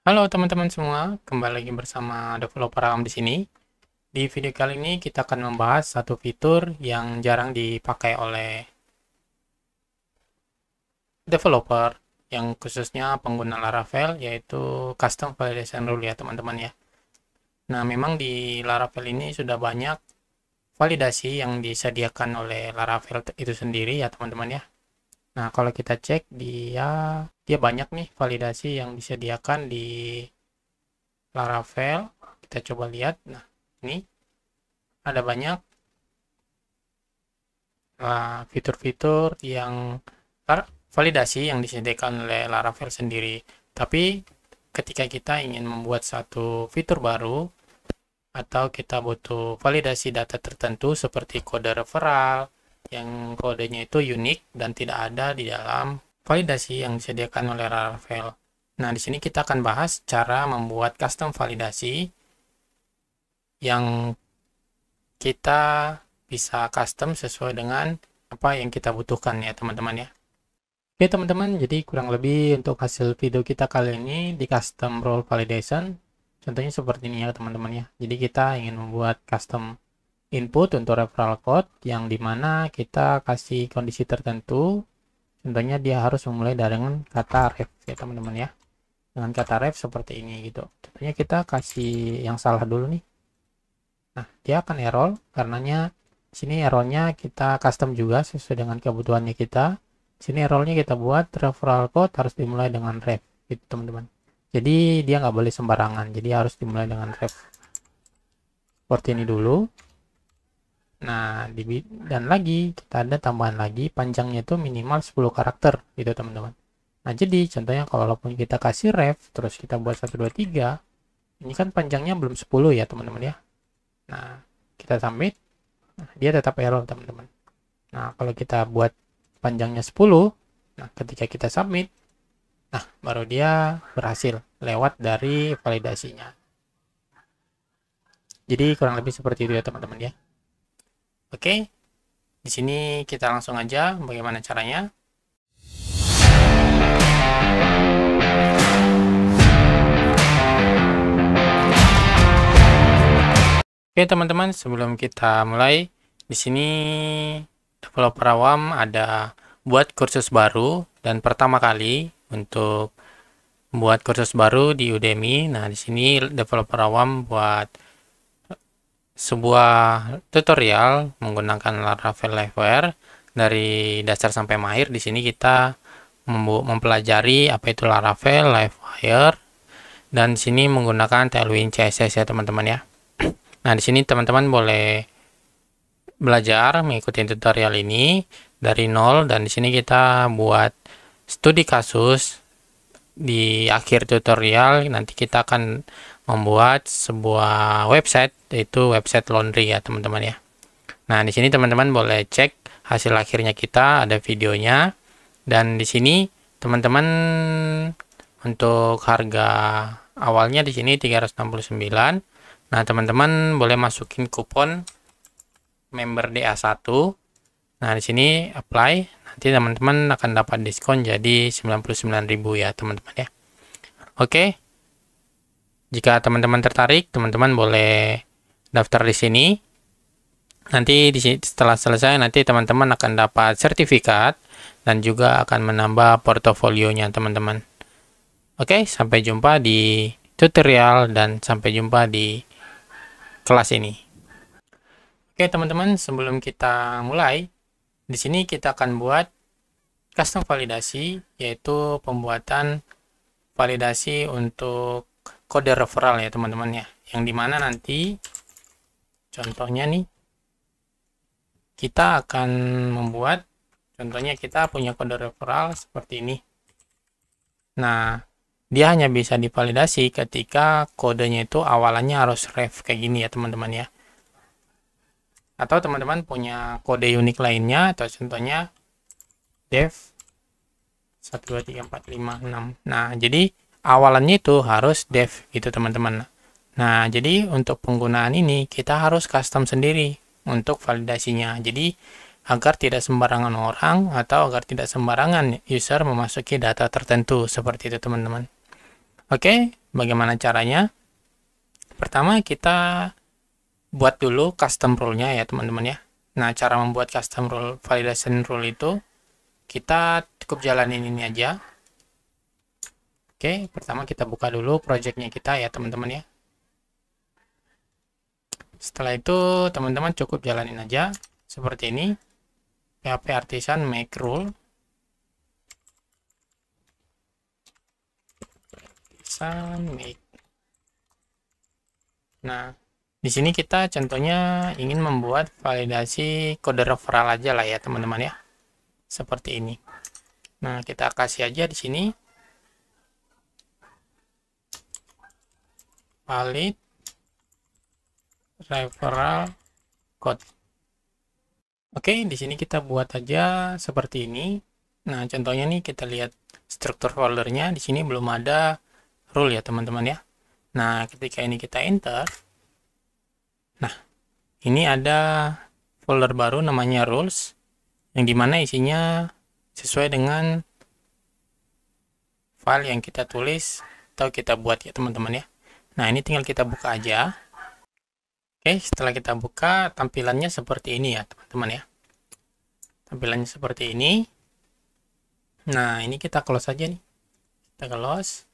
Halo teman-teman semua, kembali lagi bersama developer Awam di sini. Di video kali ini kita akan membahas satu fitur yang jarang dipakai oleh developer, yang khususnya pengguna Laravel, yaitu custom validation rule ya teman-teman ya. Nah, memang di Laravel ini sudah banyak validasi yang disediakan oleh Laravel itu sendiri ya teman-teman ya. Nah, kalau kita cek dia banyak nih validasi yang disediakan di Laravel. Kita coba lihat. Nah, ini ada banyak fitur-fitur yang validasi yang disediakan oleh Laravel sendiri. Tapi ketika kita ingin membuat satu fitur baru atau kita butuh validasi data tertentu seperti kode referral yang kodenya itu unik dan tidak ada di dalam validasi yang disediakan oleh Laravel. Nah, di sini kita akan bahas cara membuat custom validasi yang kita bisa custom sesuai dengan apa yang kita butuhkan ya teman-teman ya. Oke teman-teman, jadi kurang lebih untuk hasil video kita kali ini di custom role validation, contohnya seperti ini ya teman-teman ya. Jadi kita ingin membuat custom input untuk referral code yang dimana kita kasih kondisi tertentu, contohnya dia harus memulai dengan kata ref ya teman-teman ya. Dengan kata ref seperti ini gitu. Contohnya kita kasih yang salah dulu nih. Nah, dia akan error karenanya sini errornya kita custom juga sesuai dengan kebutuhannya kita. Sini errornya kita buat referral code harus dimulai dengan ref gitu teman-teman. Jadi dia nggak boleh sembarangan, jadi harus dimulai dengan ref seperti ini dulu. Nah, dan lagi kita ada tambahan lagi panjangnya itu minimal 10 karakter gitu teman-teman. Nah, jadi contohnya kalau kita kasih ref terus kita buat 1 2 3, ini kan panjangnya belum 10 ya teman-teman ya. Nah, kita submit, nah, dia tetap error teman-teman. Nah, kalau kita buat panjangnya 10, nah ketika kita submit, nah baru dia berhasil lewat dari validasinya. Jadi kurang lebih seperti itu ya teman-teman ya. Oke, di sini kita langsung aja bagaimana caranya. Oke teman-teman, sebelum kita mulai, di sini developer awam ada buat kursus baru dan pertama kali untuk buat kursus baru di Udemy. Nah, di sini developer awam buat sebuah tutorial menggunakan Laravel Liveware dari dasar sampai mahir. Di sini kita mempelajari apa itu Laravel Liveware dan di sini menggunakan Tailwind CSS ya teman-teman ya. Nah, di sini teman-teman boleh belajar mengikuti tutorial ini dari nol dan di sini kita buat studi kasus. Di akhir tutorial nanti kita akan membuat sebuah website, yaitu website laundry ya teman-teman ya. Nah, di sini teman-teman boleh cek hasil akhirnya, kita ada videonya dan di sini teman-teman untuk harga awalnya di sini 369. Nah, teman-teman boleh masukin kupon member DA1. Nah, di sini apply. Nanti teman-teman akan dapat diskon jadi 99.000 ya, teman-teman ya. Oke. Jika teman-teman tertarik, teman-teman boleh daftar di sini. Nanti setelah selesai nanti teman-teman akan dapat sertifikat dan juga akan menambah portofolionya, teman-teman. Oke, sampai jumpa di tutorial dan sampai jumpa di kelas ini. Oke, teman-teman, sebelum kita mulai, di sini kita akan buat custom validasi, yaitu pembuatan validasi untuk kode referral ya teman-teman ya. Yang dimana nanti contohnya nih, kita akan membuat, contohnya kita punya kode referral seperti ini. Nah, dia hanya bisa divalidasi ketika kodenya itu awalannya harus ref kayak gini ya teman-teman ya. Atau teman-teman punya kode unik lainnya, atau contohnya dev 1 2 3 4 5 6. Nah, jadi awalannya itu harus dev gitu teman-teman. Nah, jadi untuk penggunaan ini kita harus custom sendiri untuk validasinya. Jadi agar tidak sembarangan orang atau agar tidak sembarangan user memasuki data tertentu seperti itu teman-teman. Oke, Bagaimana caranya? Pertama, kita buat dulu custom rule-nya ya teman-teman ya. Nah, cara membuat custom rule validation rule itu kita cukup jalanin ini aja. Oke, pertama kita buka dulu projectnya kita ya teman-teman ya. Setelah itu teman-teman cukup jalanin aja seperti ini. PHP artisan make rule. Make. Nah, di sini kita contohnya ingin membuat validasi kode referral aja lah ya teman-teman ya. Seperti ini. Nah, kita kasih aja di sini valid referral code. Oke, di sini kita buat aja seperti ini. Nah, contohnya nih kita lihat struktur foldernya. Di sini belum ada rule ya teman-teman ya. Nah, ketika ini kita enter, nah ini ada folder baru namanya rules, yang dimana isinya sesuai dengan file yang kita tulis atau kita buat ya teman-teman ya. Nah, ini tinggal kita buka aja. Oke, setelah kita buka, tampilannya seperti ini ya teman-teman ya. Tampilannya seperti ini. Nah, ini kita close aja nih. Kita close.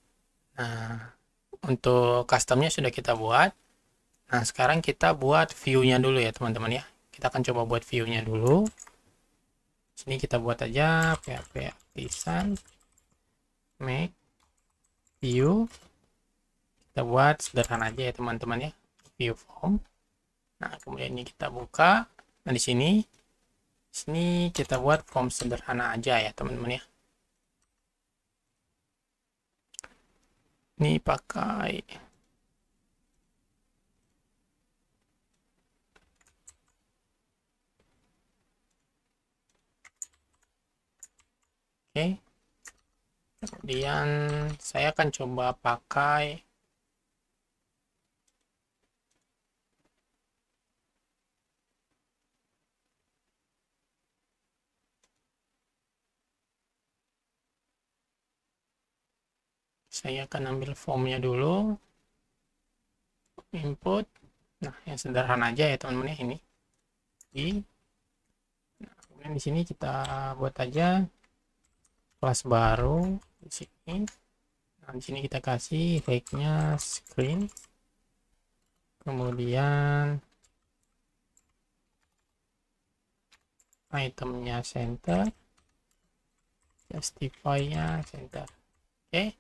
Nah, untuk customnya sudah kita buat. Nah, sekarang kita buat view-nya dulu ya teman-teman ya. Kita akan coba buat view-nya dulu. Sini kita buat aja PHP artisan make view. Kita buat sederhana aja ya teman-teman ya. View form. Nah, kemudian ini kita buka. Nah, di sini kita buat form sederhana aja ya teman-teman ya. Ini pakai oke. Kemudian saya akan coba pakai saya akan ambil formnya dulu, input. Nah, yang sederhana aja ya teman-teman ya ini. Nah, kemudian di sini kita buat aja kelas baru di sini. Nah, di sini kita kasih tag-nya screen. Kemudian itemnya center, justify-nya center. Oke.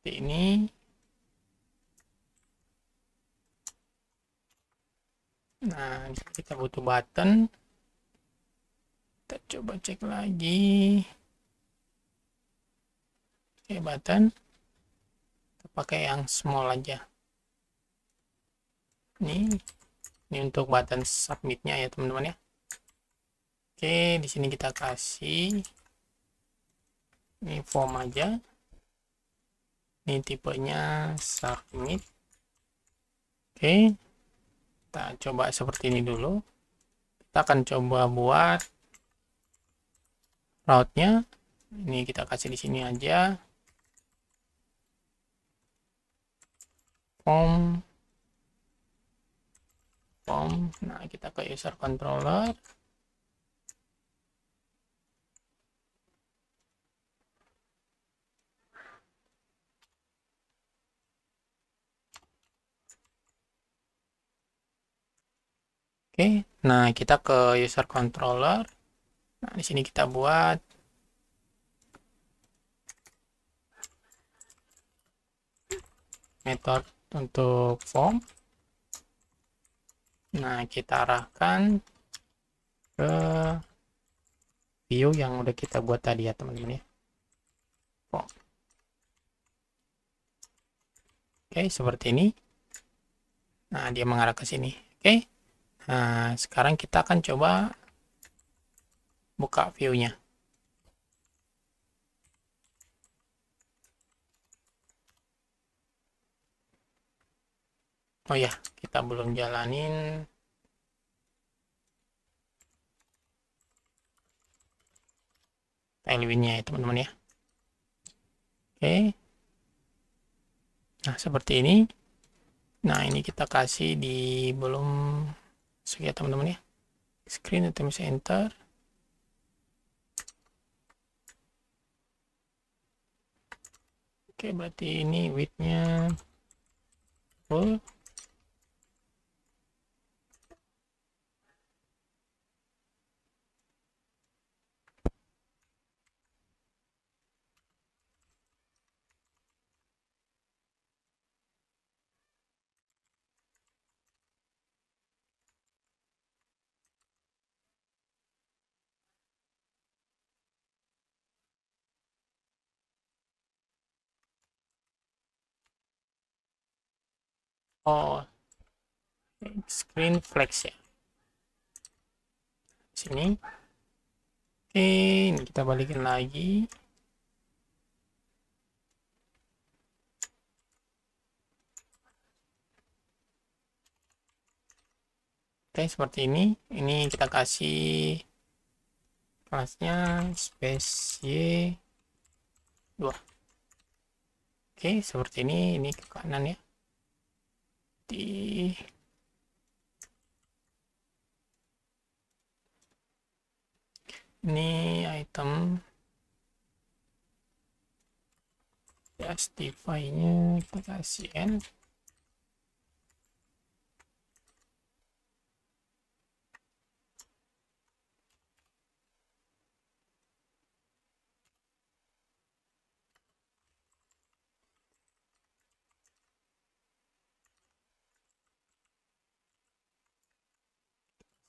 Seperti ini. Nah, kita butuh button. Kita coba cek lagi. Oke, button. Kita pakai yang small aja. Ini untuk button submitnya ya teman-teman ya. Oke, di sini kita kasih ini form aja. Ini tipenya submit. Oke, kita coba seperti ini dulu. Kita akan coba buat route-nya. Ini kita kasih di sini aja. Form. Nah, kita ke user controller. Oke, nah kita ke user controller. Nah, di sini kita buat metode untuk form. Nah, kita arahkan ke view yang udah kita buat tadi ya teman-teman ya. Form. Oke, seperti ini. Nah, dia mengarah ke sini. Oke. Nah, sekarang kita akan coba buka view-nya. Oh ya, kita belum jalanin tailwind-nya ya teman-teman ya. Oke. Nah, seperti ini. Nah, ini kita kasih di belum sekian teman-teman ya. Screen atau bisa enter. Oke, berarti ini width-nya full. Oh, screen flex ya. Sini. Oke, ini kita balikin lagi. Oke, seperti ini. Ini kita kasih kelasnya space Y2. Oke, seperti ini ke kanan ya. Di ini item justify-nya kita kasih n.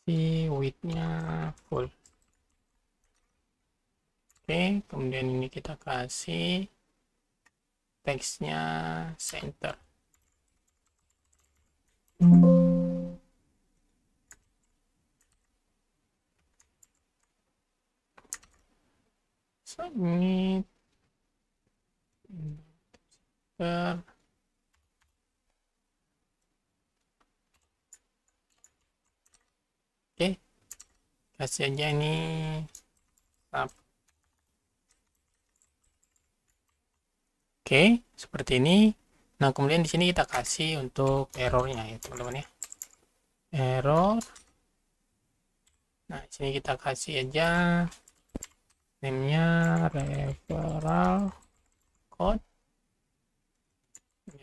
Si width-nya full. Oke, kemudian ini kita kasih teksnya center. Submit. Oke, kasih aja ini tab. Oke, seperti ini. Nah, kemudian di sini kita kasih untuk errornya ya, teman-teman ya. Error. Nah, di sini kita kasih aja name-nya referral code.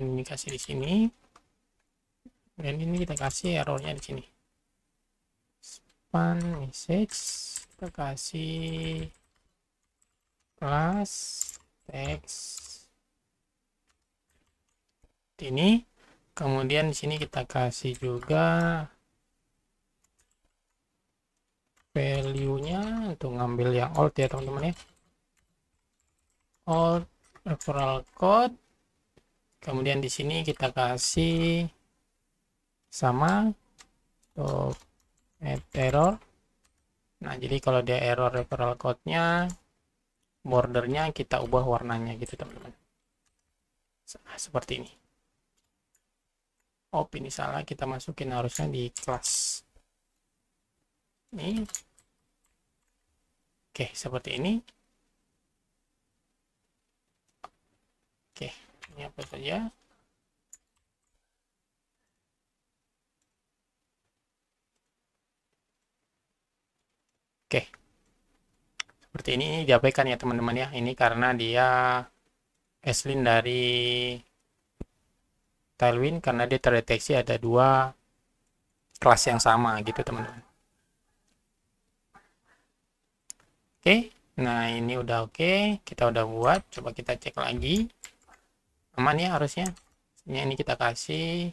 Ini kasih di sini. Dan ini kita kasih errornya di sini. Span message. Kita kasih class text. Ini. Kemudian di sini kita kasih juga value-nya untuk ngambil yang old ya teman-teman ya. Old referral code. Kemudian di sini kita kasih sama untuk add error. Nah, jadi kalau dia error referral code-nya, bordernya kita ubah warnanya gitu teman-teman. Seperti ini. Oh, ini salah, kita masukin harusnya di kelas. Ini. Oke, seperti ini. Oke, ini apa saja. Oke. Seperti ini diabaikan ya teman-teman ya. Ini karena dia Aslin dari Tailwind karena dia terdeteksi ada dua kelas yang sama gitu teman-teman. Oke, nah ini udah oke, kita udah buat, coba kita cek lagi. Aman ya harusnya. Ini kita kasih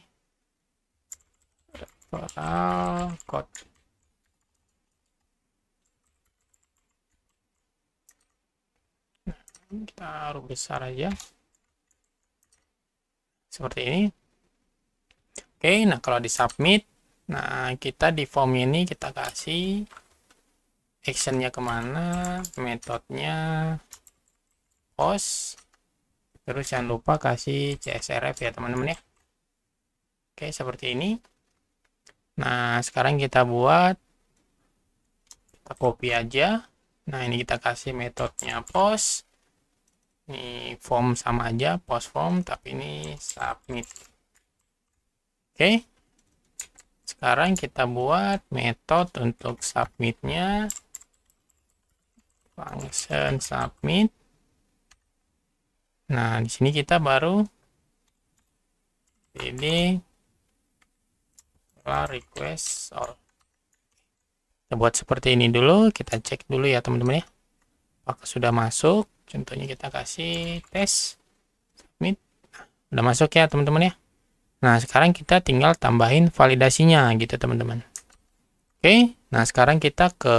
referral code. Nah, kita taruh besar aja. Seperti ini. Oke, nah kalau di submit, nah kita di form ini kita kasih actionnya kemana, metodenya post, terus jangan lupa kasih CSRF ya teman-teman ya. Oke, seperti ini. Nah, sekarang kita buat, kita copy aja. Nah, ini kita kasih metodenya post. Ini form sama aja, post form, tapi ini submit. Oke. Sekarang kita buat metode untuk submitnya. Function submit. Nah, di sini kita baru ini request all. Kita buat seperti ini dulu, kita cek dulu ya teman-teman ya, apakah sudah masuk. Contohnya kita kasih tes submit. Nah, udah masuk ya teman-teman ya. Nah, sekarang kita tinggal tambahin validasinya gitu teman-teman. Oke, nah sekarang kita ke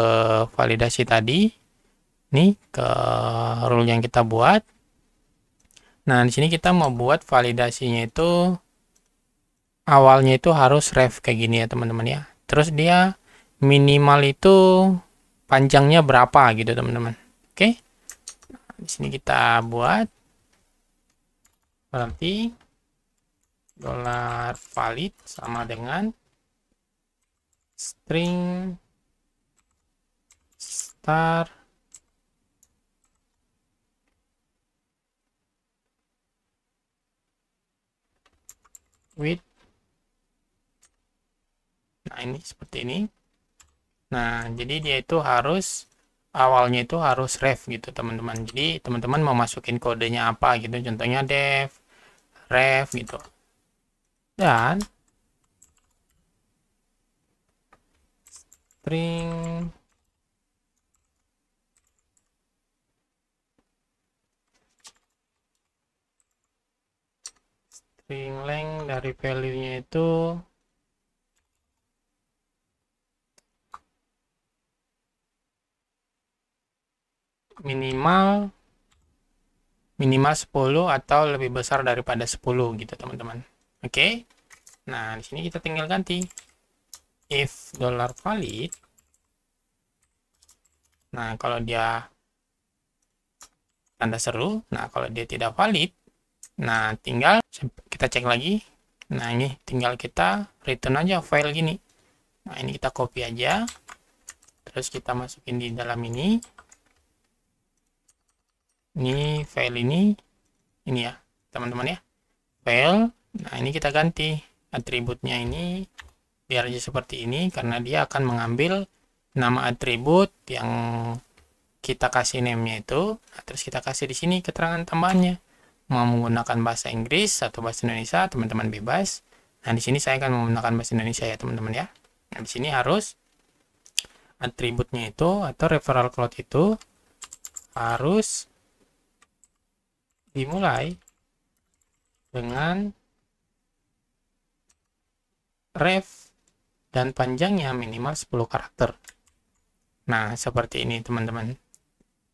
validasi tadi. Nih ke rule yang kita buat. Nah, di sini kita mau buat validasinya itu awalnya itu harus ref kayak gini ya teman-teman ya. Terus dia minimal itu panjangnya berapa gitu teman-teman. Oke. Di sini kita buat berarti $valid sama dengan string start with. Nah, ini seperti ini. Nah, jadi dia itu harus awalnya itu harus ref gitu teman-teman. Jadi teman-teman mau masukin kodenya apa gitu, contohnya def ref gitu. Dan string length dari value-nya itu minimal 10 atau lebih besar daripada 10 gitu teman-teman. Oke. Nah, di sini kita tinggal ganti if $valid. Nah, kalau dia tanda seru, nah kalau dia tidak valid, nah tinggal kita cek lagi. Nah, ini tinggal kita return aja file gini. Nah, ini kita copy aja. Terus kita masukin di dalam ini. Ini file ini ya teman-teman ya, file. Nah, ini kita ganti atributnya ini biar aja seperti ini, karena dia akan mengambil nama atribut yang kita kasih name-nya itu. Nah, terus kita kasih di sini keterangan tambahannya, mau menggunakan bahasa Inggris atau bahasa Indonesia teman-teman bebas. Nah, di sini saya akan menggunakan bahasa Indonesia ya teman-teman ya. Nah, di sini harus atributnya itu atau referral cloud itu harus dimulai dengan ref dan panjangnya minimal 10 karakter. Nah, seperti ini teman-teman.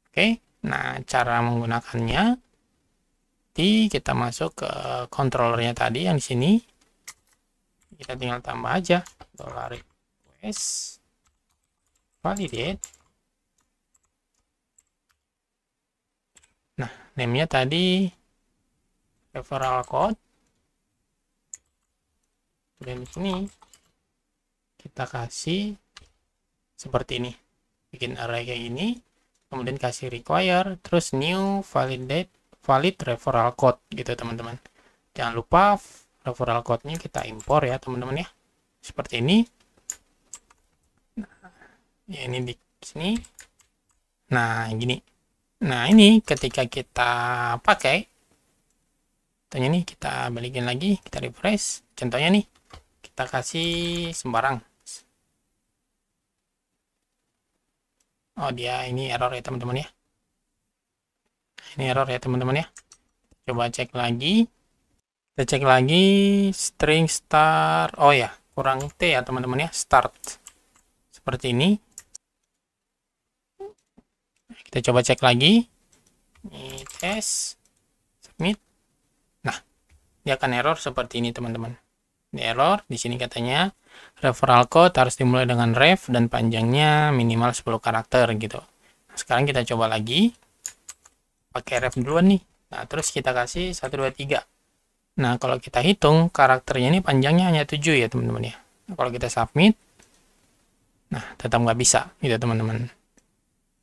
Oke, nah cara menggunakannya kita masuk ke controllernya tadi yang di sini. Kita tinggal tambah aja $request validate. Nah, name-nya tadi referral code. Dan di sini kita kasih seperti ini, bikin array kayak gini, kemudian kasih require, terus new valid referral code gitu teman-teman. Jangan lupa referral code-nya kita impor ya teman-teman ya, seperti ini. Nah, ya ini di sini. Nah, gini. Nah, ini ketika kita pakai, contohnya nih kita balikin lagi, kita refresh. Contohnya nih, kita kasih sembarang. Oh, dia ini error ya teman-teman ya. Ini error ya teman-teman ya. Coba cek lagi. Kita cek lagi string start. Oh ya, kurang T ya teman-teman ya. Start. Seperti ini. Kita coba cek lagi. Ini tes. Submit. Nah, dia akan error seperti ini teman-teman. Ini error. Di sini katanya referral code harus dimulai dengan ref dan panjangnya minimal 10 karakter gitu. Nah, sekarang kita coba lagi. Pakai ref duluan nih. Nah, terus kita kasih 1, 2, 3. Nah, kalau kita hitung karakternya ini panjangnya hanya 7 ya teman-teman ya. Nah, kalau kita submit, nah tetap nggak bisa gitu teman-teman.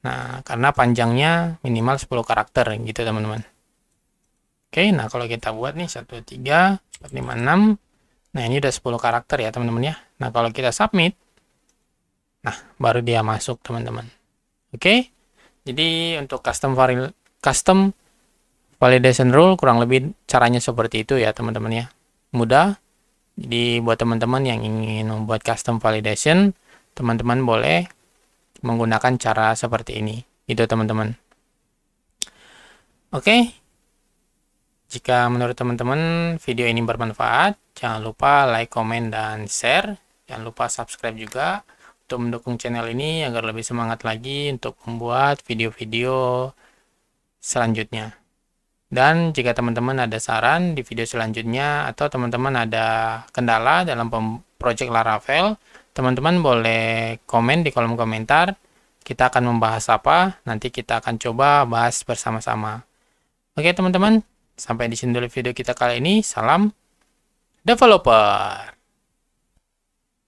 Nah, karena panjangnya minimal 10 karakter gitu teman-teman. Oke, nah kalau kita buat nih 1, 2, 3, 4, 5, 6. Nah, ini udah 10 karakter ya teman-teman ya. Nah, kalau kita submit, nah baru dia masuk teman-teman. Oke, jadi untuk custom validation rule kurang lebih caranya seperti itu ya teman-teman ya. Mudah. Jadi buat teman-teman yang ingin membuat custom validation, teman-teman boleh menggunakan cara seperti ini. Itu teman-teman. Oke. Jika menurut teman-teman video ini bermanfaat, jangan lupa like, komen, dan share. Jangan lupa subscribe juga untuk mendukung channel ini agar lebih semangat lagi untuk membuat video-video selanjutnya. Dan jika teman-teman ada saran di video selanjutnya atau teman-teman ada kendala dalam project Laravel, teman-teman boleh komen di kolom komentar. Kita akan membahas apa, nanti kita akan coba bahas bersama-sama. Oke teman-teman, sampai di sini dulu video kita kali ini. Salam developer.